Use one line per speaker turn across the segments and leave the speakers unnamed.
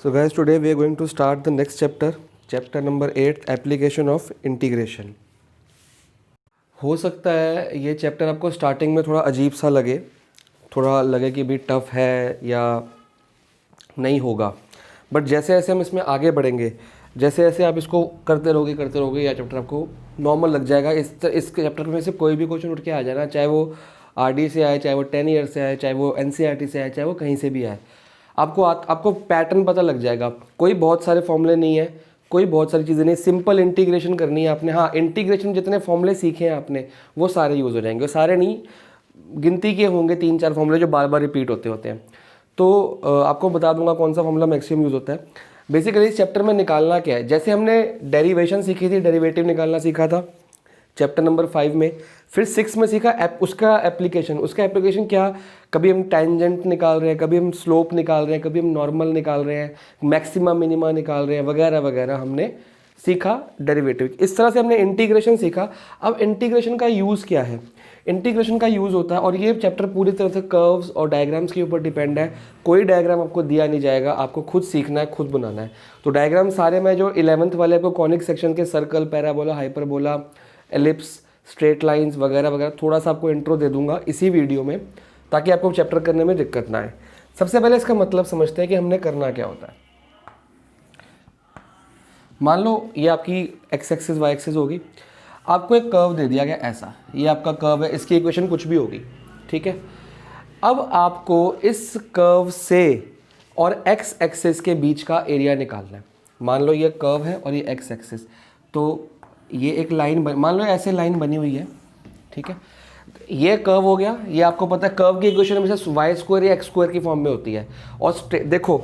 So guys, today we are going to start the next chapter, chapter number 8, application of integration. हो सकता है ये chapter आपको starting में थोड़ा अजीब सा लगे, थोड़ा लगे कि भी टफ़ है या नहीं होगा, बट जैसे जैसे हम इसमें आगे बढ़ेंगे, जैसे जैसे आप इसको करते रहोगे यह चैप्टर आपको नॉर्मल लग जाएगा। इस चैप्टर में से कोई भी क्वेश्चन उठ के आ जाना, चाहे वो आरडी से आए, चाहे वो 10 ईयर से आए, चाहे वो एनसीईआरटी से आए, चाहे वो कहीं से भी आए, आपको पैटर्न पता लग जाएगा। कोई बहुत सारे फॉर्मूले नहीं है, कोई बहुत सारी चीज़ें नहीं, सिंपल इंटीग्रेशन करनी है आपने। हाँ, इंटीग्रेशन जितने फॉर्मूले सीखे हैं आपने वो सारे यूज़ हो जाएंगे, सारे नहीं, गिनती के होंगे 3-4 फॉर्मूले जो बार बार रिपीट होते हैं। तो आपको बता दूंगा कौन सा फॉर्मूला मैक्सिमम यूज़ होता है। बेसिकली इस चैप्टर में निकालना क्या है, जैसे हमने डेरिवेशन सीखी थी, डेरिवेटिव निकालना सीखा था चैप्टर नंबर 5 में, फिर 6 में सीखा उसका एप्लीकेशन क्या, कभी हम टेंजेंट निकाल रहे हैं, कभी हम स्लोप निकाल रहे हैं, कभी हम नॉर्मल निकाल रहे हैं, मैक्सिमा मिनिमा निकाल रहे हैं, वगैरह वगैरह हमने सीखा डेरिवेटिव। इस तरह से हमने इंटीग्रेशन सीखा। अब इंटीग्रेशन का यूज़ क्या है, इंटीग्रेशन का यूज़ होता है, और ये चैप्टर पूरी तरह से कर्व्स और डायग्राम्स के ऊपर डिपेंड है। कोई डायग्राम आपको दिया नहीं जाएगा, आपको खुद सीखना है, खुद बनाना है। तो डायग्राम सारे मैं जो 11th वाले आपको कॉनिक सेक्शन के circle, parabola, hyperbola, ellipse, straight lines वगैरह वगैरह थोड़ा सा आपको इंट्रो दे दूंगा इसी वीडियो में, ताकि आपको चैप्टर करने में दिक्कत ना आए। सबसे पहले इसका मतलब समझते हैं कि हमने करना क्या होता है। मान लो ये आपकी एक्स एक्सिस वाई एक्सिस होगी, आपको एक कर्व दे दिया गया ऐसा, ये आपका कर्व है, इसकी इक्वेशन कुछ भी होगी, ठीक है। अब आपको इस कर्व से और एक्स एक्सिस के बीच का एरिया निकालना है। मान लो ये कर्व है और ये एक्स एक्सिस, तो ये एक लाइन मान लो ऐसे लाइन बनी हुई है, ठीक है। ये कर्व हो गया, ये आपको पता है कर्व की इक्वेशन हमेशा वाई स्क्वायर या एक्स स्क्वायर की फॉर्म में होती है। और देखो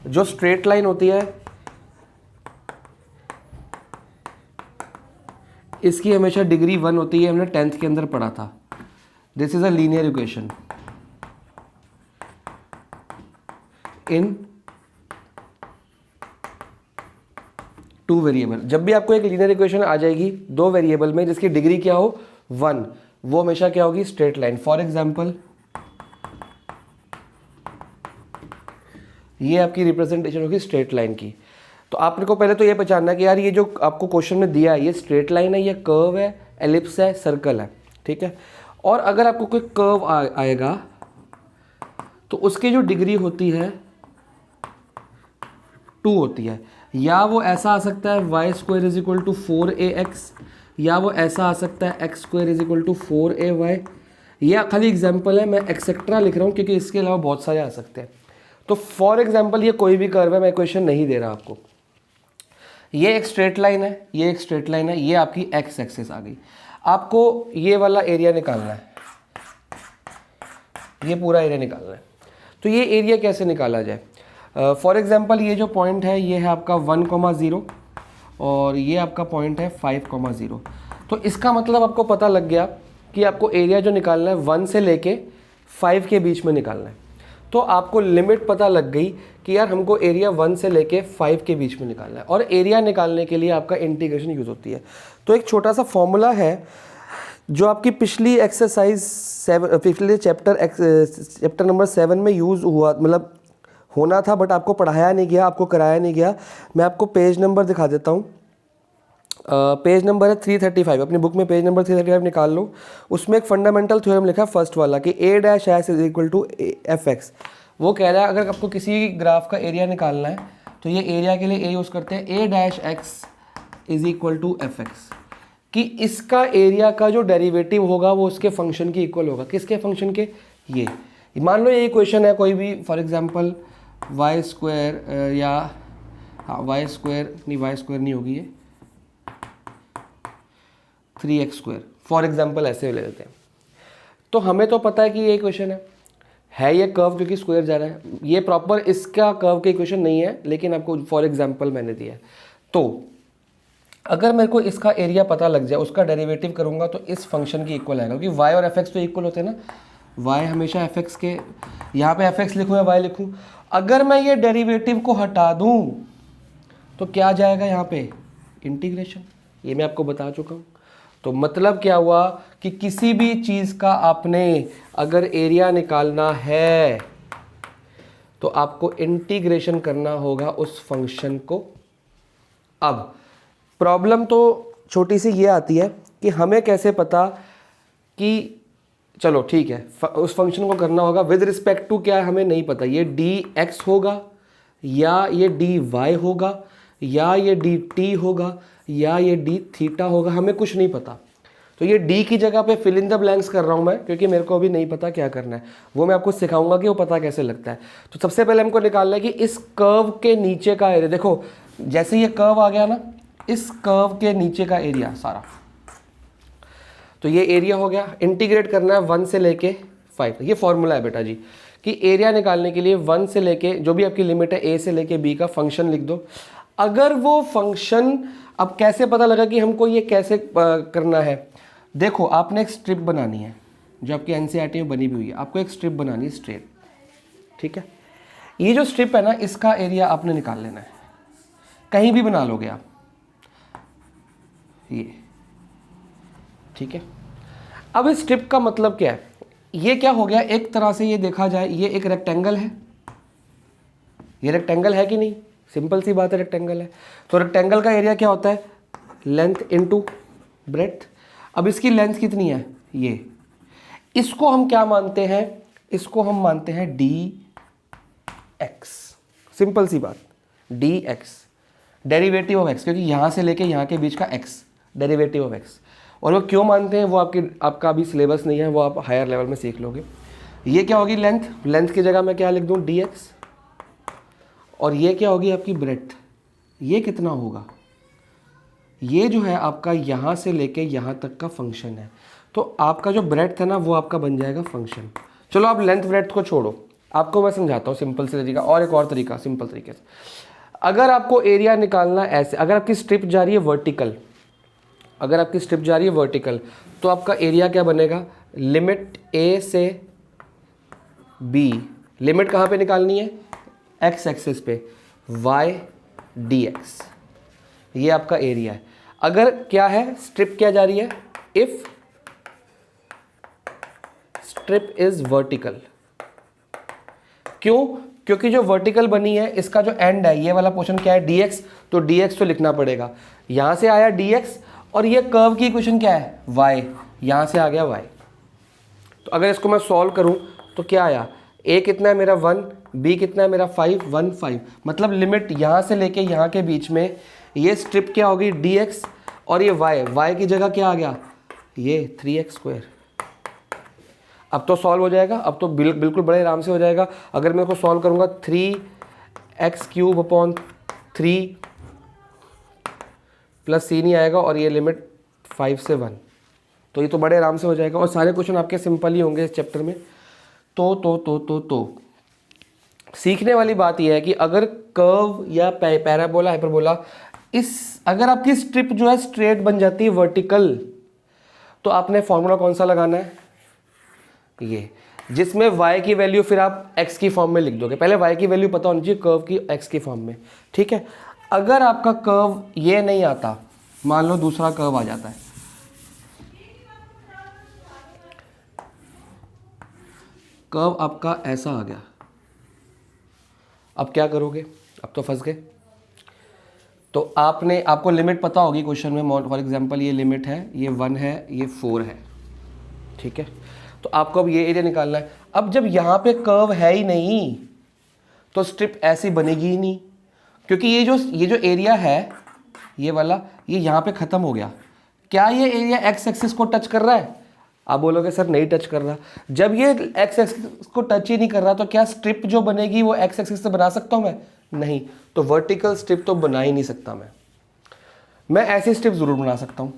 जो स्ट्रेट लाइन होती है इसकी हमेशा डिग्री 1 होती है, हमने 10th के अंदर पढ़ा था। This is a linear equation in 2 variable. जब भी आपको एक लीनियर इक्वेशन आ जाएगी 2 वेरिएबल में जिसकी डिग्री क्या हो 1, वो हमेशा क्या होगी, स्ट्रेट लाइन। फॉर एग्जांपल ये आपकी रिप्रेजेंटेशन होगी स्ट्रेट लाइन की। तो आपने को पहले तो ये पहचानना है कि यार ये जो आपको क्वेश्चन में दिया है ये स्ट्रेट लाइन है, ये कर्व है, एलिप्स है, सर्कल है, ठीक है। और अगर आपको कोई कर्व आएगा तो उसकी जो डिग्री होती है 2 होती है। या वो ऐसा आ सकता है y square is equal to 4ax, या वो ऐसा आ सकता है x square is equal to 4ay। यह खाली एग्जाम्पल है, मैं एक्सेट्रा लिख रहा हूँ क्योंकि इसके अलावा बहुत सारे आ सकते हैं। तो फॉर एग्जाम्पल ये कोई भी कर्व है, मैं इक्वेशन नहीं दे रहा आपको। ये एक स्ट्रेट लाइन है, ये एक स्ट्रेट लाइन है, ये आपकी एक्स एक्सिस आ गई। आपको ये वाला एरिया निकालना है, ये पूरा एरिया निकालना है। तो ये एरिया कैसे निकाला जाए, फॉर एग्जाम्पल ये जो पॉइंट है ये है आपका 1,0 और ये आपका पॉइंट है 5,0। तो इसका मतलब आपको पता लग गया कि आपको एरिया जो निकालना है 1 से लेके 5 के बीच में निकालना है। तो आपको लिमिट पता लग गई कि यार हमको एरिया 1 से लेके 5 के बीच में निकालना है, और एरिया निकालने के लिए आपका इंटीग्रेशन यूज़ होती है। तो एक छोटा सा फॉर्मूला है जो आपकी पिछली एक्सरसाइज 7, पिछले चैप्टर नंबर 7 में यूज़ हुआ, मतलब होना था, बट आपको पढ़ाया नहीं गया, आपको कराया नहीं गया। मैं आपको पेज नंबर दिखा देता हूँ। पेज नंबर है 335, अपनी बुक में पेज नंबर 335 निकाल लो। उसमें एक फंडामेंटल थ्योरम लिखा है फर्स्ट वाला कि a' is equal to fx। वो कह रहा है अगर आपको किसी ग्राफ का एरिया निकालना है तो ये एरिया के लिए a यूज़ करते हैं, a' is equal to fx, कि इसका एरिया का जो डेरिवेटिव होगा वो उसके फंक्शन की इक्वल होगा। किसके फंक्शन के, ये मान लो ये इक्वेशन है कोई भी, फॉर एग्जांपल वाई स्क्वायर या हाँ वाई स्क्वायर नहीं होगी, ये 3x स्क्वायर फॉर एग्जांपल ऐसे ले लेते हैं। तो हमें तो पता है कि ये इक्वेशन है ये कर्व क्योंकि स्क्वायर जा रहा है, ये प्रॉपर इसका कर्व की इक्वेशन नहीं है, लेकिन आपको फॉर एग्जांपल मैंने दिया है। तो अगर मेरे को इसका एरिया पता लग जाए, उसका डेरिवेटिव करूंगा तो इस फंक्शन की इक्वल आएगा, क्योंकि y और fx तो इक्वल होते हैं ना। y हमेशा fx के, यहाँ पे fx लिखूँ या y लिखूँ, अगर मैं ये डेरिवेटिव को हटा दूँ तो क्या जाएगा यहाँ पे, इंटीग्रेशन। ये मैं आपको बता चुका हूँ। तो मतलब क्या हुआ कि किसी भी चीज़ का आपने अगर एरिया निकालना है तो आपको इंटीग्रेशन करना होगा उस फंक्शन को। अब प्रॉब्लम तो छोटी सी ये आती है कि हमें कैसे पता कि चलो ठीक है उस फंक्शन को करना होगा विद रिस्पेक्ट टू क्या है हमें नहीं पता, ये dx होगा या ये dy होगा या ये dt होगा या ये d थीटा होगा, हमें कुछ नहीं पता। तो ये d की जगह पे फिल इन द ब्लैंक्स कर रहा हूँ मैं, क्योंकि मेरे को अभी नहीं पता क्या करना है। वो मैं आपको सिखाऊंगा कि वो पता कैसे लगता है। तो सबसे पहले हमको निकालना है कि इस कर्व के नीचे का एरिया, देखो जैसे ये कर्व आ गया ना, इस कर्व के नीचे का एरिया सारा, तो ये एरिया हो गया। इंटीग्रेट करना है 1 से लेके 5, ये फॉर्मूला है बेटा जी कि एरिया निकालने के लिए 1 से लेके जो भी आपकी लिमिट है a से लेके b का फंक्शन लिख दो। अगर वो फंक्शन, अब कैसे पता लगा कि हमको ये कैसे करना है, देखो आपने एक स्ट्रिप बनानी है जो आपकी एनसीईआरटी में बनी हुई है, आपको एक स्ट्रिप बनानी है स्ट्रेट, ठीक है। ये जो स्ट्रिप है ना, इसका एरिया आपने निकाल लेना है, कहीं भी बना लोगे आप, ये ठीक है। अब इस स्ट्रिप का मतलब क्या है, ये क्या हो गया, एक तरह से ये देखा जाए ये एक रेक्टेंगल है, ये रेक्टेंगल है कि नहीं, सिंपल सी बात है रेक्टेंगल है। तो रेक्टेंगल का एरिया क्या होता है, लेंथ इनटू ब्रेड्थ। अब इसकी लेंथ कितनी है, ये, इसको हम क्या मानते हैं, इसको हम मानते हैं dx, सिंपल सी बात, dx डेरिवेटिव ऑफ x, क्योंकि यहाँ से लेके यहाँ के बीच का x डेरिवेटिव ऑफ x। और वो क्यों मानते हैं वो आपका अभी सिलेबस नहीं है, वो आप हायर लेवल में सीख लोगे। ये क्या होगी लेंथ, लेंथ की जगह मैं क्या लिख दूँ dx, और ये क्या होगी आपकी ब्रेड्थ, ये कितना होगा, ये जो है आपका यहाँ से लेके यहाँ तक का फंक्शन है। तो आपका जो ब्रेड्थ है ना वो आपका बन जाएगा फंक्शन। चलो आप लेंथ ब्रेड्थ को छोड़ो, आपको मैं समझाता हूँ सिंपल से तरीका, और एक और तरीका सिंपल तरीके से। अगर आपको एरिया निकालना ऐसे, अगर आपकी स्ट्रिप जा रही है वर्टिकल, अगर आपकी स्ट्रिप जा रही है वर्टिकल, तो आपका एरिया क्या बनेगा, लिमिट a से b, लिमिट कहाँ पे निकालनी है, x एक्सिस पे, y dx, ये आपका एरिया है। अगर क्या है, स्ट्रिप क्या जा रही है, इफ स्ट्रिप इज वर्टिकल, क्यों, क्योंकि जो वर्टिकल बनी है इसका जो एंड है, ये वाला पोर्शन क्या है dx, तो dx तो लिखना पड़ेगा, यहां से आया dx, और ये कर्व की इक्वेशन क्या है y, यहां से आ गया y। तो अगर इसको मैं सॉल्व करूं तो क्या आया, a कितना है मेरा 1, b कितना है मेरा 5, 1 5, मतलब लिमिट यहां से लेके यहां के बीच में ये स्ट्रिप क्या होगी dx, और ये y की जगह क्या आ गया, ये 3x²। अब तो सॉल्व हो जाएगा, अब तो बिल्कुल बड़े आराम से हो जाएगा। अगर मैं इसको सॉल्व करूंगा 3x³ प्लस c नहीं आएगा, और ये लिमिट 5 से 1, तो ये तो बड़े आराम से हो जाएगा। और सारे क्वेश्चन आपके सिंपल ही होंगे इस चैप्टर में। तो सीखने वाली बात यह है कि अगर कर्व या पैराबोला हाइपरबोला, इस अगर आपकी स्ट्रिप जो है स्ट्रेट बन जाती है वर्टिकल, तो आपने फॉर्मूला कौन सा लगाना है, ये, जिसमें y की वैल्यू फिर आप x की फॉर्म में लिख दोगे। पहले y की वैल्यू पता होनी चाहिए कर्व की x की फॉर्म में, ठीक है। अगर आपका कर्व ये नहीं आता, मान लो दूसरा कर्व आ जाता है, कर्व आपका ऐसा आ गया, अब क्या करोगे, अब तो फंस गए। तो आपको लिमिट पता होगी क्वेश्चन में, फॉर एग्जांपल ये लिमिट है, ये 1 है, ये 4 है, ठीक है। तो आपको अब ये एरिया निकालना है। अब जब यहाँ पे कर्व है ही नहीं तो स्ट्रिप ऐसी बनेगी ही नहीं, क्योंकि ये जो एरिया है ये वाला, ये यहाँ पे ख़त्म हो गया। क्या ये एरिया एक्स एक्सिस को टच कर रहा है, आप बोलोगे सर नहीं टच कर रहा। जब ये एक्स एक्सिस को टच ही नहीं कर रहा तो क्या स्ट्रिप जो बनेगी वो एक्स एक्सिस से बना सकता हूँ मैं, नहीं। तो वर्टिकल स्ट्रिप तो बना ही नहीं सकता मैं ऐसी स्ट्रिप ज़रूर बना सकता हूँ,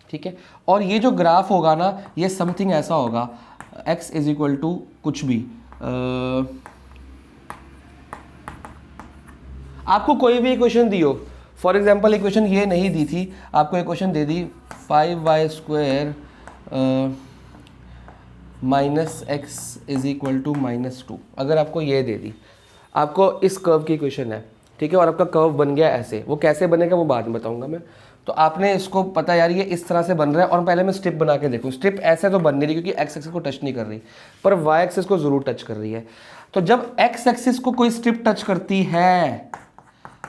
ठीक है। और ये जो ग्राफ होगा ना, ये समथिंग ऐसा होगा, x इज इक्वल टू कुछ भी, आपको कोई भी इक्वेशन दी हो, फॉर एग्जांपल इक्वेशन ये नहीं दी थी, आपको इक्वेशन दे दी 5y² minus x is equal to -2, अगर आपको ये दे दी, आपको इस कर्व की इक्वेशन है, ठीक है, और आपका कर्व बन गया ऐसे, वो कैसे बनेगा वो बाद में बताऊंगा मैं। तो आपने इसको पता यार ये इस तरह से बन रहा है, और पहले मैं स्ट्रिप बना के देखूँ। स्ट्रिप ऐसे तो बन नहीं रही क्योंकि एक्स एक्सिस को टच नहीं कर रही, पर वाई एक्सिस को ज़रूर टच कर रही है। तो जब एक्स एक्सिस को कोई स्ट्रिप टच करती है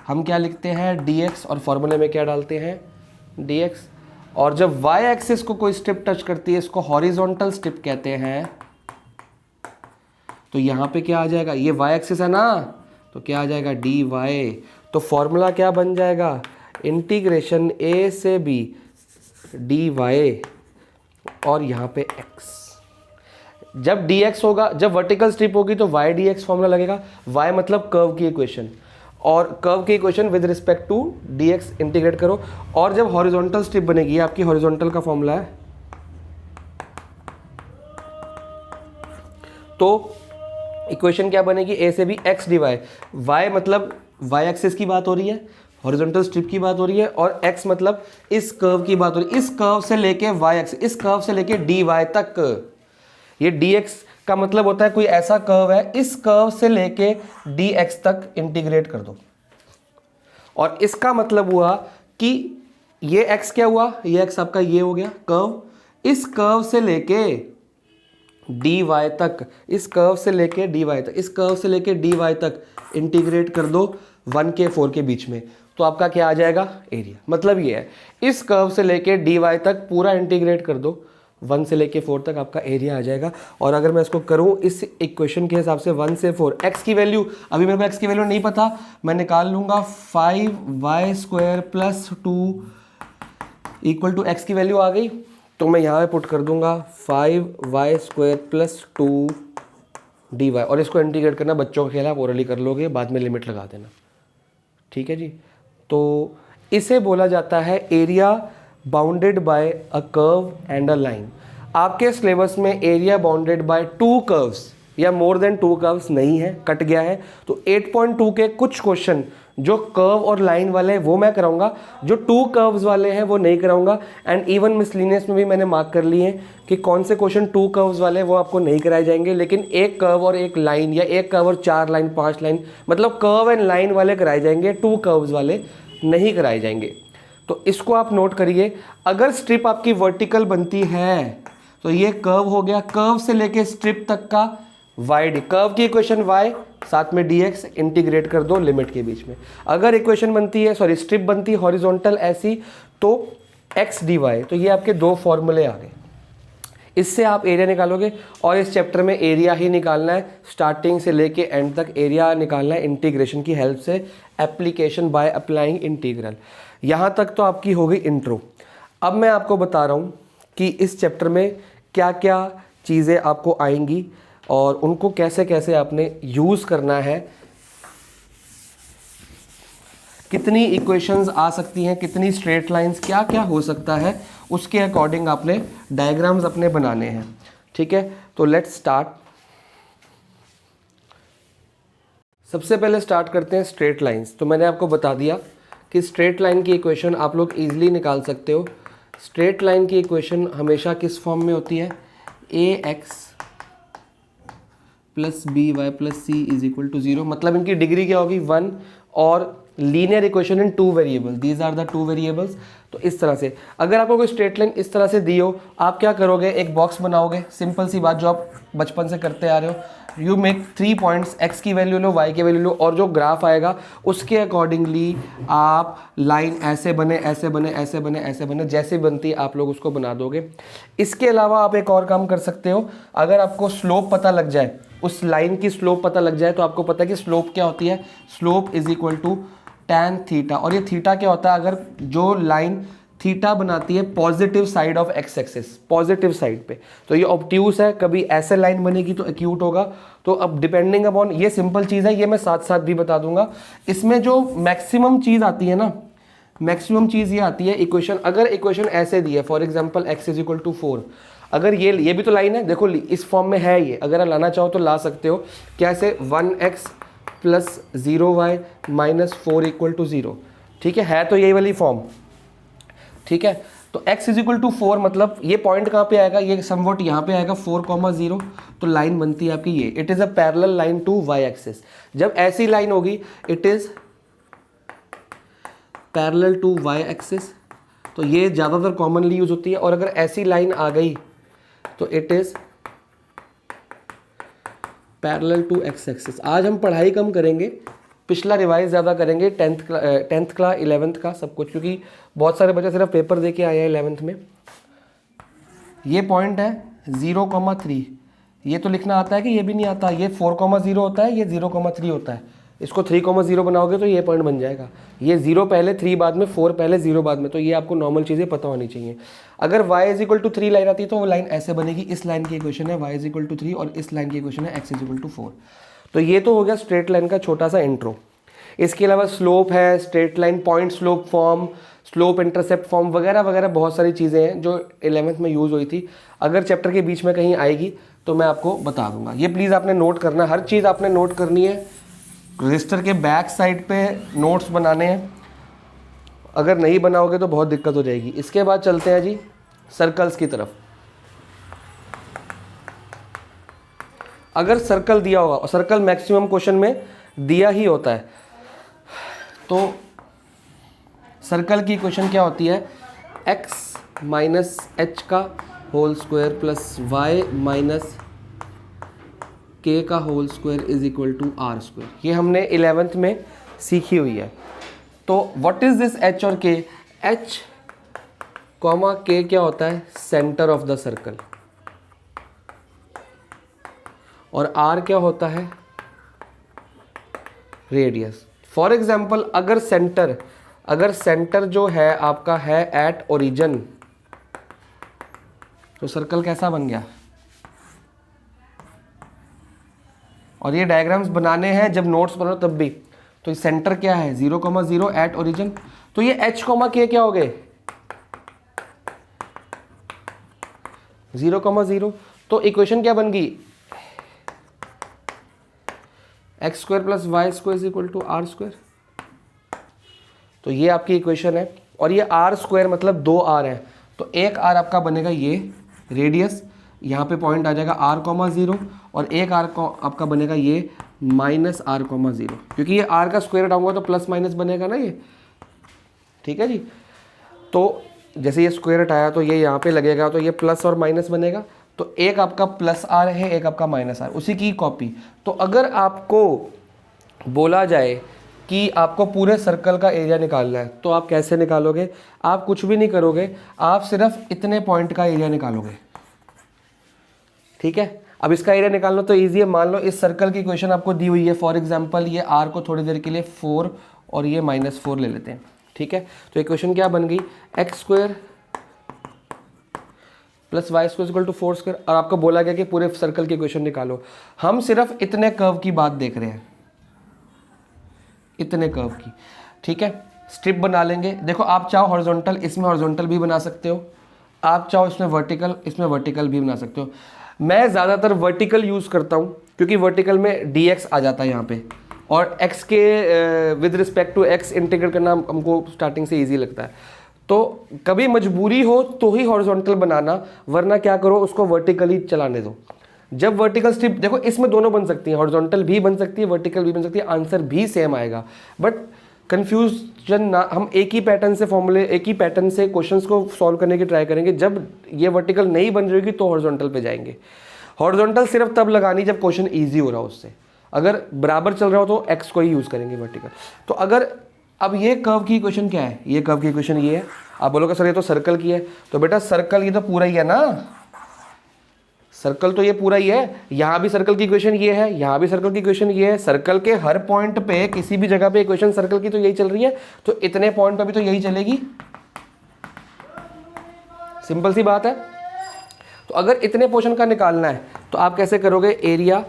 हम क्या लिखते हैं, dx, और फॉर्मूले में क्या डालते हैं, dx। और जब y एक्सिस को कोई स्ट्रिप टच करती है, इसको हॉरिजॉन्टल स्ट्रिप कहते हैं। तो यहाँ पे क्या आ जाएगा, ये y एक्सिस है ना, तो क्या आ जाएगा dy। तो फॉर्मूला क्या बन जाएगा, इंटीग्रेशन a से b dy, और यहाँ पे x। जब dx होगा, जब वर्टिकल स्ट्रिप होगी तो y dx फॉर्मूला लगेगा। y मतलब कर्व की इक्वेशन, और कर्व की equation with respect to dx integrate करो। और जब हॉरिजॉन्टल स्ट्रिप बनेगी, आपकी हॉरिजॉन्टल का फॉर्मूला है, तो इक्वेशन क्या बनेगी, a से b x dy। y मतलब y एक्सिस की बात हो रही है, हॉरिजॉन्टल स्ट्रिप की बात हो रही है, और x मतलब इस कर्व की बात हो रही है। इस कर्व से लेके y एक्सिस, इस कर्व से लेके dy तक, ये dx का मतलब होता है कोई ऐसा कर्व है, इस कर्व से लेके dx तक इंटीग्रेट कर दो। और इसका मतलब हुआ कि ये x क्या हुआ, ये x आपका ये हो गया कर्व, इस कर्व से लेके dy तक, इस कर्व से लेके dy तक, इस कर्व से लेके dy तक इंटीग्रेट कर दो 1 के 4 के बीच में, तो आपका क्या आ जाएगा, एरिया। मतलब ये है, इस कर्व से लेके dy तक पूरा इंटीग्रेट कर दो 1 से लेके 4 तक, आपका एरिया आ जाएगा। और अगर मैं इसको करूं इस इक्वेशन के हिसाब से 1 से 4, x की वैल्यू, अभी मेरे को x की वैल्यू नहीं पता, मैं निकाल लूंगा 5y² plus 2 equal to x की वैल्यू आ गई, तो मैं यहाँ पे पुट कर दूंगा 5y² प्लस 2 dy, और इसको इंटीग्रेट करना बच्चों का खेल है, आप ओरली कर लोगे, बाद में लिमिट लगा देना, ठीक है जी। तो इसे बोला जाता है area bounded by a curve and a line. आपके सिलेबस में एरिया बाउंडेड बाय 2 कर्व्स या मोर देन 2 कर्व्स नहीं है, कट गया है। तो 8.2 के कुछ क्वेश्चन जो कर्व और लाइन वाले हैं वो मैं कराऊंगा, जो 2 कर्व्स वाले हैं वो नहीं कराऊंगा। एंड इवन मिसलिनियस में भी मैंने मार्क कर लिए हैं कि कौन से क्वेश्चन 2 कर्व्स वाले हैं वो आपको नहीं कराए जाएंगे, लेकिन एक कर्व और एक लाइन, या एक कर्व और 4 लाइन 5 लाइन, मतलब कर्व एंड लाइन वाले कराए जाएंगे, 2 कर्व्स वाले नहीं कराए जाएंगे। तो इसको आप नोट करिए। अगर स्ट्रिप आपकी वर्टिकल बनती है तो ये कर्व हो गया, कर्व से लेके स्ट्रिप तक का वाई, कर्व की इक्वेशन y साथ में dx इंटीग्रेट कर दो लिमिट के बीच में। अगर इक्वेशन बनती है, सॉरी स्ट्रिप बनती है हॉरिजॉन्टल ऐसी, तो x dy, तो ये आपके 2 फॉर्मूले आ गए। इससे आप एरिया निकालोगे, और इस चैप्टर में एरिया ही निकालना है, स्टार्टिंग से लेके एंड तक एरिया निकालना है इंटीग्रेशन की हेल्प से, एप्लीकेशन बाय अप्लाइंग इंटीग्रल। यहाँ तक तो आपकी हो गई इंट्रो। अब मैं आपको बता रहा हूँ कि इस चैप्टर में क्या क्या चीज़ें आपको आएंगी और उनको कैसे कैसे आपने यूज़ करना है, कितनी इक्वेशंस आ सकती हैं, कितनी स्ट्रेट लाइंस, क्या क्या हो सकता है, उसके अकॉर्डिंग आपने डायग्राम्स अपने बनाने हैं, ठीक है। तो लेट्स स्टार्ट। सबसे पहले स्टार्ट करते हैं स्ट्रेट लाइंस। तो मैंने आपको बता दिया कि स्ट्रेट लाइन की इक्वेशन आप लोग ईजिली निकाल सकते हो। स्ट्रेट लाइन की इक्वेशन हमेशा किस फॉर्म में होती है, ax plus b y plus c is equal to 0, मतलब इनकी डिग्री क्या होगी 1, और linear equation in 2 variable, these are the 2 variables. तो इस तरह से अगर आपको कोई स्ट्रेट लाइन इस तरह से दी हो, आप क्या करोगे, एक बॉक्स बनाओगे, सिंपल सी बात जो आप बचपन से करते आ रहे हो। यू मेक 3 पॉइंट्स, x की वैल्यू लो, y की वैल्यू लो, और जो ग्राफ आएगा उसके अकॉर्डिंगली आप लाइन ऐसे बने ऐसे बने ऐसे बने ऐसे बने, जैसे बनती है आप लोग उसको बना दोगे। इसके अलावा आप एक और काम कर सकते हो, अगर आपको स्लोप पता लग जाए, उस लाइन की स्लोप पता लग जाए, तो आपको पता है कि स्लोप क्या होती है, slope is equal to tan theta. और ये थीटा क्या होता है, अगर जो लाइन थीटा बनाती है positive side of x axis, positive side पे, तो ये ऑब्ट्यूस है, कभी ऐसे लाइन बनेगी तो एक्यूट होगा। तो अब डिपेंडिंग अपॉन, ये सिंपल चीज़ है, ये मैं साथ साथ भी बता दूंगा। इसमें जो मैक्सिमम चीज़ आती है ना, मैक्सिमम चीज़ ये आती है इक्वेशन, अगर इक्वेशन ऐसे दी है, for example x is equal to 4, अगर ये भी तो लाइन है, देखो इस फॉर्म में है ये, अगर आप लाना चाहो तो ला सकते हो, कैसे 1x plus 0y minus 4 equal to 0, ठीक है तो यही वाली फॉर्म, ठीक है। तो x इज इक्वल टू 4, मतलब ये पॉइंट कहाँ पे आएगा, ये समवट यहाँ पे आएगा 4,0, तो लाइन बनती है आपकी ये, it is a parallel line to y axis. जब ऐसी लाइन होगी, it is parallel to y axis, तो ये ज़्यादातर कॉमनली यूज़ होती है। और अगर ऐसी लाइन आ गई तो it is parallel to x axis. आज हम पढ़ाई कम करेंगे, पिछला रिवाइज ज़्यादा करेंगे, टेंथ का 11th का सब कुछ, क्योंकि बहुत सारे बच्चे सिर्फ पेपर दे के आए हैं 11th में। ये पॉइंट है 0,3, ये तो लिखना आता है कि ये भी नहीं आता, ये 4,0 होता है, ये 0,3 होता है। इसको 3,0 बनाओगे तो ये पॉइंट बन जाएगा। ये 0 पहले 3 बाद में, 4 पहले 0 बाद में, तो ये आपको नॉर्मल चीज़ें पता होनी चाहिए। अगर y = 3 लाइन आती है तो वो लाइन ऐसे बनेगी, इस लाइन की इक्वेशन है y = 3 और इस लाइन की इक्वेशन है x = 4। तो ये तो हो गया स्ट्रेट लाइन का छोटा सा इंट्रो। इसके अलावा स्लोप है, straight line point slope form, slope intercept form वगैरह वगैरह बहुत सारी चीज़ें हैं जो 11th में यूज़ हुई थी। अगर चैप्टर के बीच में कहीं आएगी तो मैं आपको बता दूंगा। ये प्लीज़ आपने नोट करना, हर चीज़ आपने नोट करनी है। रजिस्टर के बैक साइड पे नोट्स बनाने हैं, अगर नहीं बनाओगे तो बहुत दिक्कत हो जाएगी। इसके बाद चलते हैं जी सर्कल्स की तरफ। अगर सर्कल दिया होगा, और सर्कल मैक्सिमम क्वेश्चन में दिया ही होता है, तो सर्कल की इक्वेशन क्या होती है, x माइनस एच का whole square plus y minus k का whole square is equal to r square. ये हमने 11th में सीखी हुई है। तो व्हाट इज दिस h और k? h कॉमा k क्या होता है, सेंटर ऑफ द सर्कल, और r क्या होता है, रेडियस। फॉर एग्जाम्पल अगर सेंटर जो है आपका है एट ओरिजिन, तो सर्कल कैसा बन गया। और ये डायग्राम्स बनाने हैं जब नोट्स बनाओ तब भी। तो सेंटर क्या है 0,0 एट ओरिजिन, तो ये h, k क्या हो गए 0,0। तो इक्वेशन क्या बन गई, x square plus y square is equal to r square. तो ये आपकी इक्वेशन है। और ये आर स्क्वायर मतलब 2 r है, तो एक r आपका बनेगा ये रेडियस, यहाँ पे पॉइंट आ जाएगा r,0 और एक r आपका बनेगा ये माइनस r,0, क्योंकि ये r का स्क्वायर हटाऊंगा तो प्लस माइनस बनेगा ना ये, ठीक है जी। तो जैसे ये स्क्वायर हटाया तो ये यहाँ पे लगेगा, तो ये प्लस और माइनस बनेगा। तो एक आपका प्लस r है, एक आपका माइनस r, उसी की कॉपी। तो अगर आपको बोला जाए कि आपको पूरे सर्कल का एरिया निकालना है, तो आप कैसे निकालोगे, आप कुछ भी नहीं करोगे, आप सिर्फ इतने पॉइंट का एरिया निकालोगे, ठीक है। अब इसका एरिया निकालना तो ईजी है। मान लो इस सर्कल की इक्वेशन आपको दी हुई है, फॉर एग्जांपल ये r को थोड़ी देर के लिए 4 और ये -4 ले लेते हैं, ठीक है। तो इक्वेशन क्या बन गई, x square plus y square equal to 4 square. और आपको बोला गया कि पूरे सर्कल की इक्वेशन निकालो। हम सिर्फ इतने कर्व की बात देख रहे हैं, इतने कर्व की, ठीक है। स्ट्रिप बना लेंगे। देखो आप चाहो हॉरिजॉन्टल, इसमें हॉरिजॉन्टल भी बना सकते हो, आप चाहो इसमें वर्टिकल, इसमें वर्टिकल भी बना सकते हो। मैं ज़्यादातर वर्टिकल यूज़ करता हूँ, क्योंकि वर्टिकल में dx आ जाता है यहाँ पे, और x के with respect to x integrate करना हमको स्टार्टिंग से इजी लगता है। तो कभी मजबूरी हो तो ही हॉरिजॉन्टल बनाना, वरना क्या करो उसको वर्टिकली चलाने दो। जब वर्टिकल स्ट्रिप, देखो इसमें दोनों बन सकती हैं, हॉरिजॉन्टल भी बन सकती है, वर्टिकल भी बन सकती है, आंसर भी सेम आएगा। बट कंफ्यूजन ना, हम एक ही पैटर्न से फॉर्मूले, एक ही पैटर्न से क्वेश्चंस को सॉल्व करने की ट्राई करेंगे। जब ये वर्टिकल नहीं बन रही तो हॉरिजॉन्टल पे जाएंगे। हॉरिजॉन्टल सिर्फ तब लगानी जब क्वेश्चन ईजी हो रहा हो उससे, अगर बराबर चल रहा हो तो एक्स को ही यूज़ करेंगे वर्टिकल। तो अगर अब ये कर्व की इक्वेशन क्या है, ये कर्व की इक्वेशन ये है। आप बोलोगे सर ये तो सर्कल की है, तो बेटा सर्कल ये तो पूरा ही है ना, सर्कल तो ये पूरा ही है। यहाँ भी सर्कल की इक्वेशन ये है, यहाँ भी सर्कल की इक्वेशन ये है। सर्कल के हर पॉइंट पे, किसी भी जगह पे इक्वेशन सर्कल की तो यही चल रही है, तो इतने पॉइंट पे भी तो यही चलेगी। सिंपल सी बात है। तो अगर इतने पोर्शन का निकालना है तो आप कैसे करोगे, एरिया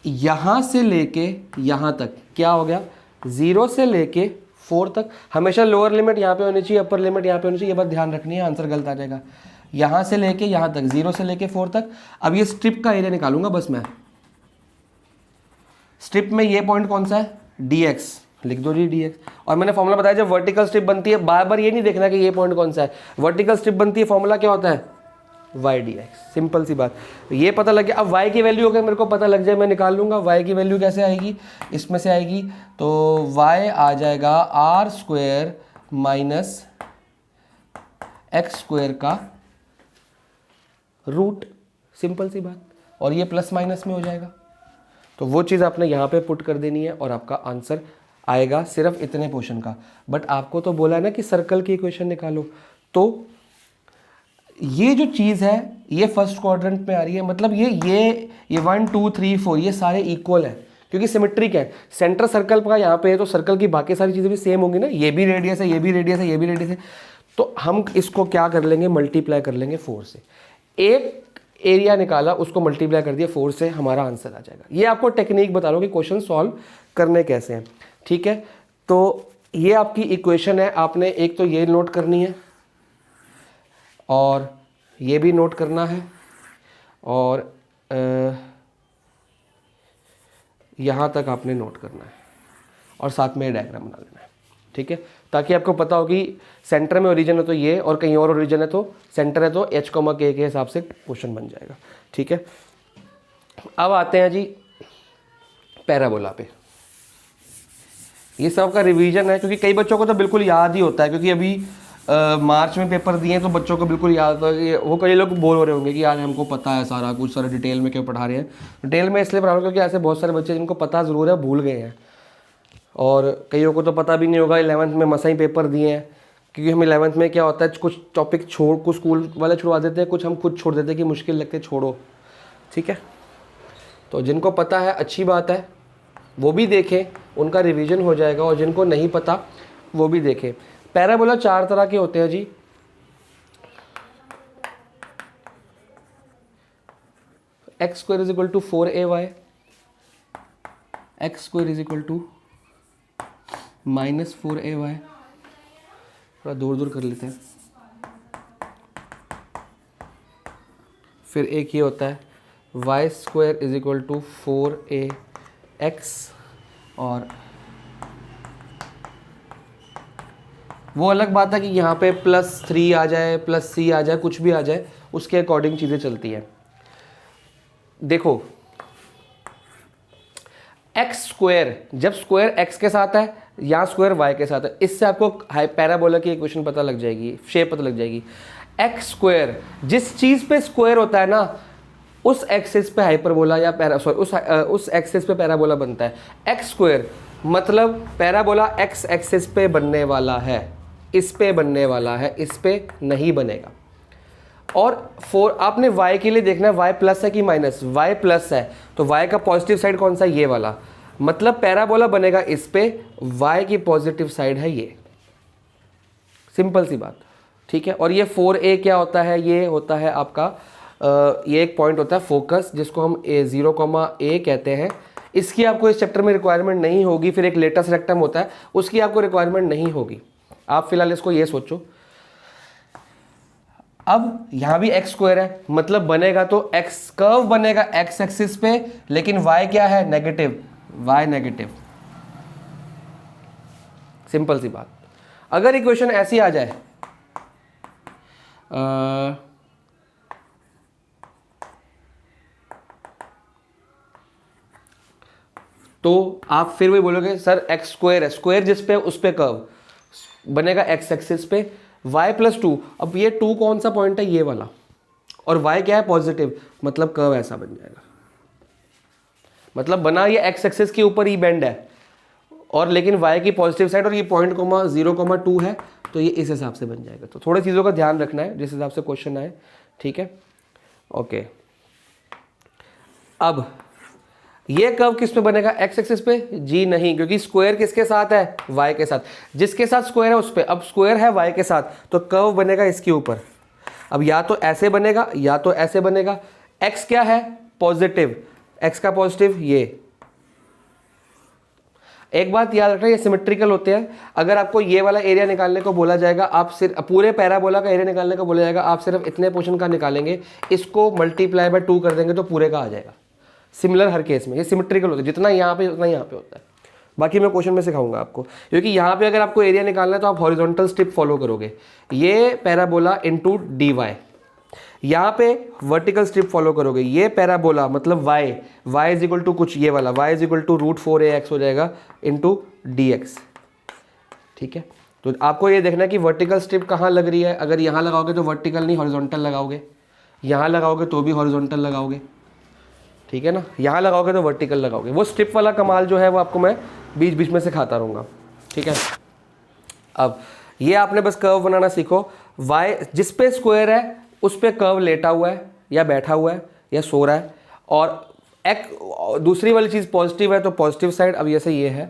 यहां से लेके यहां तक क्या हो गया, 0 से लेके 4 तक। हमेशा लोअर लिमिट यहाँ पे होनी चाहिए, अपर लिमिट यहाँ पे होनी चाहिए, ये बात ध्यान रखनी है, आंसर गलत आ जाएगा। यहाँ से लेके यहाँ तक, 0 से लेके 4 तक। अब ये स्ट्रिप का एरिया निकालूंगा बस मैं। स्ट्रिप में ये पॉइंट कौन सा है, dx, लिख दो जी dx। और मैंने फॉर्मूला बताया, जब वर्टिकल स्ट्रिप बनती है बार बार ये नहीं देखना कि ये पॉइंट कौन सा है। वर्टिकल स्ट्रिप बनती है, फॉर्मूला क्या होता है, y dx। सिंपल सी बात, ये पता लग गया। अब y की वैल्यू अगर मेरे को पता लग जाए, मैं निकाल लूंगा। y की वैल्यू कैसे आएगी, इसमें से आएगी, तो y आ जाएगा r square minus x square का रूट, सिंपल सी बात, और ये प्लस माइनस में हो जाएगा। तो वो चीज़ आपने यहाँ पे पुट कर देनी है और आपका आंसर आएगा सिर्फ इतने पोर्शन का। बट आपको तो बोला है ना कि सर्कल की इक्वेशन निकालो, तो ये जो चीज़ है ये फर्स्ट क्वाड्रेंट में आ रही है, मतलब ये 1 2 3 4 ये सारे इक्वल है क्योंकि सिमेट्रिक है। सेंटर सर्कल का यहाँ पे है तो सर्कल की बाकी सारी चीज़ें भी सेम होंगी ना, ये भी रेडियस है, ये भी रेडियस है, ये भी रेडियस है। तो हम इसको क्या कर लेंगे, मल्टीप्लाई कर लेंगे 4 से। एक एरिया निकाला, उसको मल्टीप्लाई कर दिया 4 से, हमारा आंसर आ जाएगा। ये आपको टेक्निक बता रहा हूँ कि क्वेश्चन सॉल्व करने कैसे हैं, ठीक है। तो ये आपकी इक्वेशन है, आपने एक तो ये नोट करनी है और ये भी नोट करना है और यहाँ तक आपने नोट करना है और साथ में डायग्राम बना लेना है, ठीक है, ताकि आपको पता हो कि सेंटर में ओरिजिन है तो ये, और कहीं और ओरिजिन है तो सेंटर है तो h, k के हिसाब से क्वेश्चन बन जाएगा, ठीक है। अब आते हैं जी पैराबोला पे। ये सब का रिवीजन है क्योंकि कई बच्चों को तो बिल्कुल याद ही होता है, क्योंकि अभी मार्च में पेपर दिए हैं तो बच्चों को बिल्कुल याद होता है। वो कई लोग बोर हो रहे होंगे कि यार हमको पता है सारा कुछ, सारा डिटेल में क्यों पढ़ा रहे हैं। डिटेल में इसलिए पढ़ा रहा हूँ क्योंकि ऐसे बहुत सारे बच्चे जिनको पता ज़रूर है भूल गए हैं, और कईयों को तो पता भी नहीं होगा। 11th में मसा ही पेपर दिए हैं, क्योंकि हम 11th में क्या होता है कुछ टॉपिक कुछ स्कूल वाले छुड़वा देते हैं, कुछ हम खुद छोड़ देते हैं कि मुश्किल लगते छोड़ो, ठीक है। तो जिनको पता है अच्छी बात है, वो भी देखें, उनका रिवीजन हो जाएगा, और जिनको नहीं पता वो भी देखें। पैराबोला 4 तरह के होते हैं जी। X square is equal to 4ay, x square is equal to minus 4ay, थोड़ा दूर दूर कर लेते हैं। फिर एक ये होता है y square is equal to 4ax, और वो अलग बात है कि यहाँ पे +3 आ जाए, +c आ जाए, कुछ भी आ जाए, उसके अकॉर्डिंग चीज़ें चलती हैं। देखो एक्स स्क्वायर, जब स्क्वायर x के साथ है या स्क्वायर y के साथ है, इससे आपको पैराबोला की इक्वेशन पता लग जाएगी, शेप पता लग जाएगी। एक्स स्क्वायर, जिस चीज़ पे स्क्वायर होता है ना, उस एक्सिस पे हाइपरबोला या उस एक्सिस पे पैराबोला बनता है। एक्स स्क्वायर मतलब पैराबोला एक्स एक्सिस पे बनने वाला है, इस पे बनने वाला है, इस पे नहीं बनेगा। और 4 आपने y के लिए देखना है, y प्लस है कि माइनस, y प्लस है तो y का पॉजिटिव साइड कौन सा, ये वाला, मतलब पैराबोला बनेगा इस पे, y की पॉजिटिव साइड है ये, सिंपल सी बात, ठीक है। और ये 4a क्या होता है, ये होता है आपका ये एक पॉइंट होता है फोकस, जिसको हम 0,a कहते हैं। इसकी आपको इस चैप्टर में रिक्वायरमेंट नहीं होगी। फिर एक लेटस रेक्टम होता है, उसकी आपको रिक्वायरमेंट नहीं होगी। आप फिलहाल इसको ये सोचो। अब यहाँ भी एक्स स्क्वायर है, मतलब बनेगा तो एक्स कर्व बनेगा एक्स एक्सिस पे, लेकिन y क्या है, नेगेटिव, y नेगेटिव, सिंपल सी बात। अगर इक्वेशन ऐसी आ जाए तो आप फिर भी बोलोगे सर एक्स स्क्वायर है, स्क्वायर जिस पे उस पे कर्व बनेगा एक्स एक्सिस पे, y+2। अब ये 2 कौन सा पॉइंट है, ये वाला, और y क्या है, पॉजिटिव, मतलब कर्व ऐसा बन जाएगा। मतलब बना ये एक्स एक्सिस के ऊपर ही बेंड है, और लेकिन y की पॉजिटिव साइड, और ये 0,2 है, तो ये इस हिसाब से बन जाएगा। तो थोड़ी चीज़ों का ध्यान रखना है जिस हिसाब से क्वेश्चन आए, ठीक है, ओके। अब ये कर्व किस पे बनेगा, एक्स एक्सिस पे, जी नहीं, क्योंकि स्क्वायर किसके साथ है, y के साथ, जिसके साथ स्क्वायर है उस पे। अब स्क्वायर है y के साथ, तो कर्व बनेगा इसके ऊपर। अब या तो ऐसे बनेगा या तो ऐसे बनेगा। x क्या है, पॉजिटिव, x का पॉजिटिव ये। एक बात याद रखना, ये सिमेट्रिकल होते हैं। अगर आपको ये वाला एरिया निकालने को बोला जाएगा, आप सिर्फ पूरे पैराबोला का एरिया निकालने को बोला जाएगा, आप सिर्फ इतने पोर्शन का निकालेंगे, इसको मल्टीप्लाई बाय 2 कर देंगे तो पूरे का आ जाएगा। सिमिलर हर केस में ये सिमेट्रिकल होता है, जितना यहाँ पे उतना यहाँ पे होता है। बाकी मैं क्वेश्चन में सिखाऊंगा आपको, क्योंकि यहाँ पे अगर आपको एरिया निकालना है तो आप हॉरिजॉन्टल स्ट्रिप फॉलो करोगे, ये पैराबोला इनटू dy। यहाँ पे वर्टिकल स्ट्रिप फॉलो करोगे, ये पैराबोला मतलब y इज इक्वल टू कुछ ये वाला, y is equal to √4ax हो जाएगा इनटू dx, ठीक है। तो आपको ये देखना है कि वर्टिकल स्ट्रिप कहाँ लग रही है। अगर यहाँ लगाओगे तो वर्टिकल नहीं हॉरिजॉन्टल लगाओगे, यहाँ लगाओगे तो भी हॉरिजॉन्टल लगाओगे, ठीक है ना। यहाँ लगाओगे तो वर्टिकल लगाओगे। वो स्ट्रिप वाला कमाल जो है वो आपको मैं बीच बीच में सिखाता रहूँगा, ठीक है। अब ये आपने बस कर्व बनाना सीखो। वाई जिस पे स्क्वायर है उस पे कर्व लेटा हुआ है या बैठा हुआ है या सो रहा है, और एक दूसरी वाली चीज़ पॉजिटिव है तो पॉजिटिव साइड। अब जैसे ये है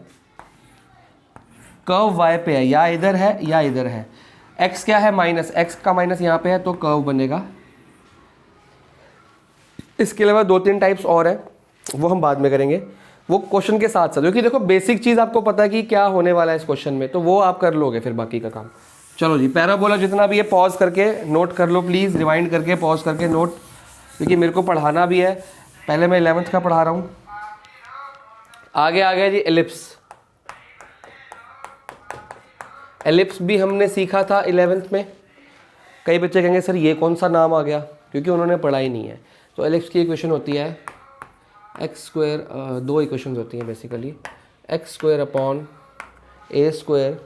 कर्व वाई पे है, या इधर है या इधर है। एक्स क्या है माइनस, एक्स का माइनस यहाँ पे है तो कर्व बनेगा। इसके अलावा 2-3 टाइप्स और हैं, वो हम बाद में करेंगे, वो क्वेश्चन के साथ साथ, क्योंकि देखो बेसिक चीज़ आपको पता है कि क्या होने वाला है इस क्वेश्चन में, तो वो आप कर लोगे फिर बाकी का काम। चलो जी, पैराबोला जितना भी है पॉज करके नोट कर लो प्लीज़, रिवाइंड करके पॉज करके नोट, क्योंकि मेरे को पढ़ाना भी है। पहले मैं 11th का पढ़ा रहा हूँ। आगे आ गया जी एलिप्स। एलिप्स भी हमने सीखा था 11th में। कई बच्चे कहेंगे सर ये कौन सा नाम आ गया, क्योंकि उन्होंने पढ़ा ही नहीं है। तो एलिप्स की इक्वेशन होती है एक्स स्क्वायर, 2 इक्वेशन होती हैं बेसिकली, एक्स स्क्वायर अपॉन ए स्क्वायर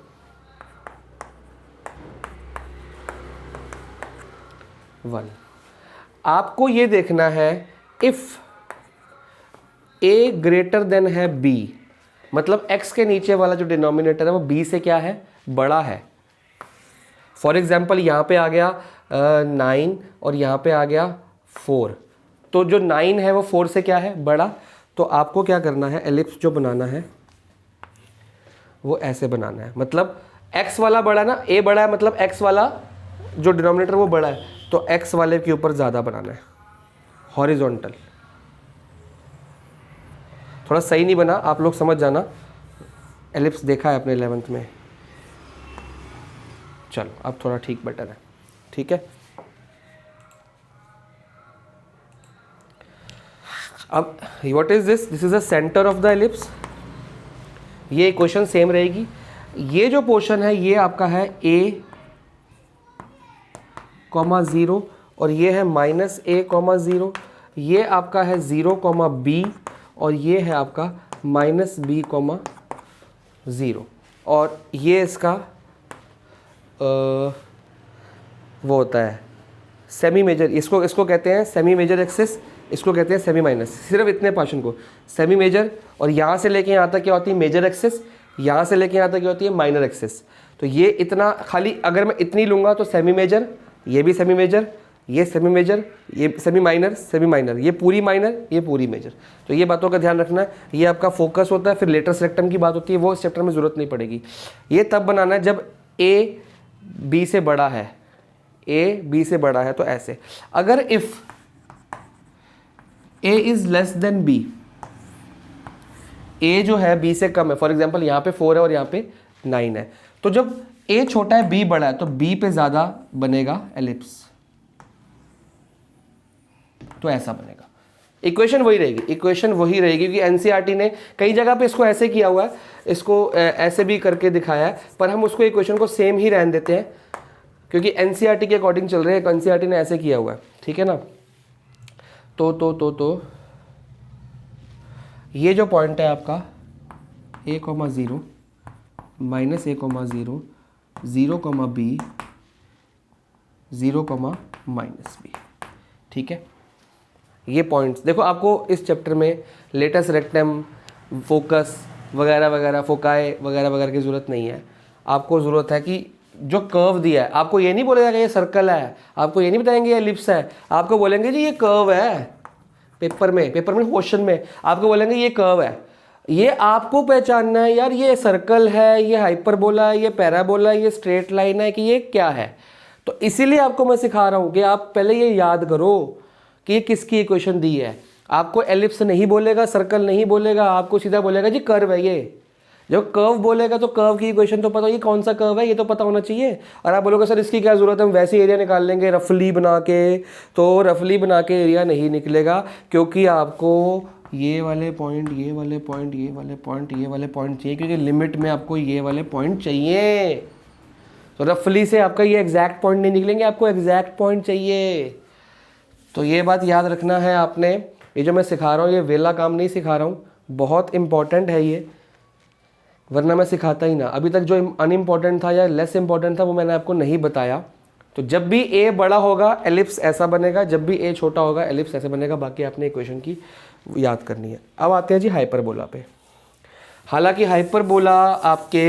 वन। आपको ये देखना है इफ़ ए ग्रेटर देन है बी, मतलब x के नीचे वाला जो डिनोमिनेटर है वो b से क्या है, बड़ा है। फॉर एग्जाम्पल यहाँ पे आ गया 9 और यहाँ पे आ गया 4, तो जो 9 है वो 4 से क्या है, बड़ा। तो आपको क्या करना है, एलिप्स जो बनाना है वो ऐसे बनाना है, मतलब x वाला बड़ा ना, a बड़ा है मतलब x वाला जो डिनोमिनेटर वो बड़ा है, तो x वाले के ऊपर ज़्यादा बनाना है, हॉरिजॉन्टल। थोड़ा सही नहीं बना, आप लोग समझ जाना, एलिप्स देखा है अपने 11th में। चलो अब थोड़ा ठीक बेटर है, ठीक है। अब what is this, this is the centre of the ellipse. ये इक्वेशन सेम रहेगी। ये जो पोर्शन है ये आपका है a, 0 और ये है -a, 0। ये आपका है 0, b और ये है आपका -b, 0। और ये इसका वो होता है सेमी मेजर, इसको कहते हैं सेमी मेजर एक्सिस, इसको कहते हैं सेमी माइनस। सिर्फ इतने पोर्शन को सेमी मेजर, और यहाँ से लेके यहाँ तक क्या होती है मेजर एक्सिस, यहाँ से लेके यहाँ तक क्या होती है माइनर एक्सिस। तो ये इतना खाली अगर मैं इतनी लूँगा तो सेमी मेजर, ये भी सेमी मेजर, ये सेमी मेजर, ये सेमी माइनर, ये पूरी माइनर, ये पूरी मेजर। तो ये बातों का ध्यान रखना है, ये आपका फोकस होता है। फिर लेटर सेक्टम की बात होती है, वो इस चैप्टर में ज़रूरत नहीं पड़ेगी। ये तब बनाना है जब ए बी से बड़ा है, ए बी से बड़ा है तो ऐसे। अगर if a is less than b, a जो है बी से कम है, फॉर एग्जाम्पल यहाँ पे 4 है और यहाँ पे 9 है, तो जब ए छोटा है बी बड़ा है तो बी पे ज़्यादा बनेगा एलिप्स, तो ऐसा बनेगा। इक्वेशन वही रहेगी, क्योंकि एनसीईआरटी ने कई जगह पे इसको ऐसे किया हुआ है, इसको ऐसे भी करके दिखाया है, पर हम उसको इक्वेशन को सेम ही रहने देते हैं क्योंकि एनसीईआरटी के अकॉर्डिंग चल रहे हैं। एनसीईआरटी ने ऐसे किया हुआ है, ठीक है ना। तो ये जो पॉइंट है आपका a, 0 -a, 0 0, b 0, -b, ठीक है। ये पॉइंट्स देखो, आपको इस चैप्टर में लेटस रेक्टम, फोकस वगैरह वगैरह, फोकाई वगैरह वगैरह की ज़रूरत नहीं है। आपको ज़रूरत है कि जो कर्व दिया है, आपको ये नहीं बोलेगा कि ये सर्कल है, आपको ये नहीं बताएंगे ये एलिप्स है, आपको बोलेंगे जी ये कर्व है। पेपर में क्वेश्चन में आपको बोलेंगे ये कर्व है। ये आपको पहचानना है यार, ये सर्कल है, ये हाइपरबोला है, ये पैराबोला है, ये स्ट्रेट लाइन है, कि ये क्या है। तो इसीलिए आपको मैं सिखा रहा हूँ कि आप पहले ये याद करो कि ये किसकी इक्वेशन दी है। आपको एलिप्स नहीं बोलेगा, सर्कल नहीं बोलेगा, आपको सीधा बोलेगा जी कर्व है ये। जब कर्व बोलेगा तो कर्व की इक्वेशन तो पता, ये कौन सा कर्व है ये तो पता होना चाहिए। और आप बोलोगे सर इसकी क्या ज़रूरत है, हम वैसे एरिया निकाल लेंगे रफली बना के, तो रफली बना के एरिया नहीं निकलेगा, क्योंकि आपको ये वाले पॉइंट, ये वाले पॉइंट, ये वाले पॉइंट, ये वाले पॉइंट चाहिए, क्योंकि लिमिट में आपको ये वाले पॉइंट चाहिए। तो रफली से आपका ये एग्जैक्ट पॉइंट नहीं निकलेंगे, आपको एग्जैक्ट पॉइंट चाहिए। तो ये बात याद रखना है आपने। ये जो मैं सिखा रहा हूँ ये वेला काम नहीं सिखा रहा हूँ, बहुत इंपॉर्टेंट है ये। वरना मैं सिखाता ही ना। अभी तक जो अनइम्पॉर्टेंट था या लेस इंपॉर्टेंट था वो मैंने आपको नहीं बताया। तो जब भी ए बड़ा होगा एलिप्स ऐसा बनेगा, जब भी ए छोटा होगा एलिप्स ऐसे बनेगा। बाकी आपने इक्वेशन की याद करनी है। अब आते हैं जी हाइपरबोला पे। हालांकि हाइपरबोला आपके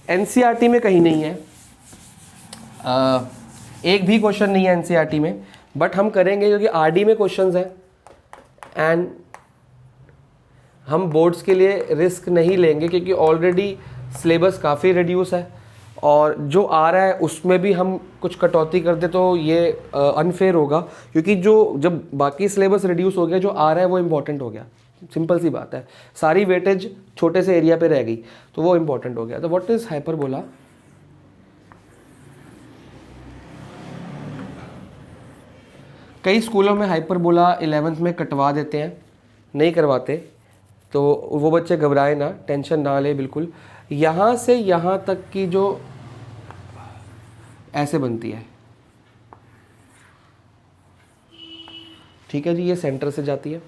एनसीईआरटी में कहीं नहीं है, एक भी क्वेश्चन नहीं है एनसीईआरटी में, बट हम करेंगे क्योंकि आरडी में क्वेश्चंस हैं एंड हम बोर्ड्स के लिए रिस्क नहीं लेंगे क्योंकि ऑलरेडी सिलेबस काफ़ी रिड्यूस है और जो आ रहा है उसमें भी हम कुछ कटौती कर दे तो ये अनफेयर होगा, क्योंकि जो जब बाकी सिलेबस रिड्यूस हो गया जो आ रहा है वो इम्पॉर्टेंट हो गया। सिंपल सी बात है, सारी वेटेज छोटे से एरिया पे रह गई तो वो इम्पॉर्टेंट हो गया। तो व्हाट इज हाइपरबोला? कई स्कूलों में हाइपरबोला 11th में कटवा देते हैं, नहीं करवाते, तो वो बच्चे घबराए ना, टेंशन ना ले बिल्कुल। यहाँ से यहाँ तक की जो ऐसे बनती है, ठीक है जी, ये सेंटर से जाती है।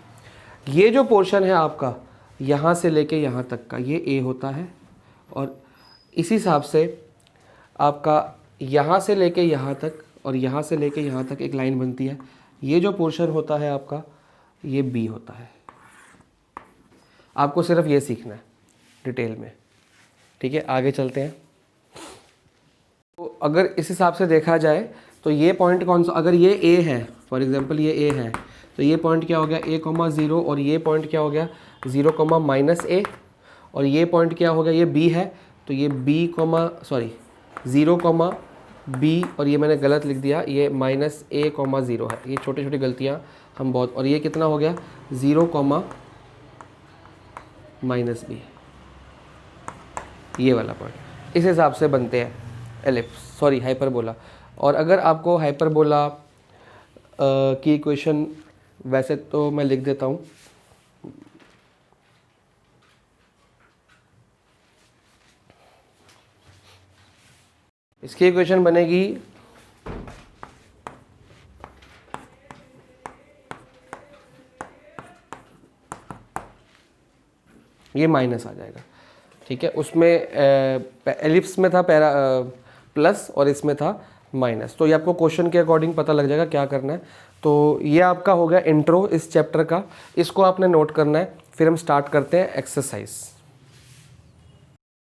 ये जो पोर्शन है आपका यहाँ से लेके यहाँ तक का ये ए होता है और इसी हिसाब से आपका यहाँ से लेके यहाँ तक और यहाँ से लेके यहाँ तक एक लाइन बनती है। ये जो पोर्शन होता है आपका ये बी होता है। आपको सिर्फ ये सीखना है डिटेल में, ठीक है। आगे चलते हैं। तो अगर इस हिसाब से देखा जाए तो ये पॉइंट कौन सा, अगर ये ए है फॉर एग्जांपल ये ए है तो ये पॉइंट क्या हो गया a,0 और ये पॉइंट क्या हो गया 0,-a और ये पॉइंट क्या हो गया ये b है तो ये b, और ये मैंने गलत लिख दिया, ये -a,0 है। ये छोटी छोटी गलतियाँ हम बहुत, और ये कितना हो गया 0,-b, ये वाला पॉइंट। इस हिसाब से बनते हैं एलिप्स, सॉरी हाइपरबोला। और अगर आपको हाइपरबोला की इक्वेशन वैसे तो मैं लिख देता हूँ, इसकी इक्वेशन बनेगी ये माइनस आ जाएगा, ठीक है। उसमें एलिप्स में था प्लस और इसमें था माइनस, तो ये आपको क्वेश्चन के अकॉर्डिंग पता लग जाएगा क्या करना है। तो ये आपका हो गया इंट्रो इस चैप्टर का, इसको आपने नोट करना है। फिर हम स्टार्ट करते हैं एक्सरसाइज।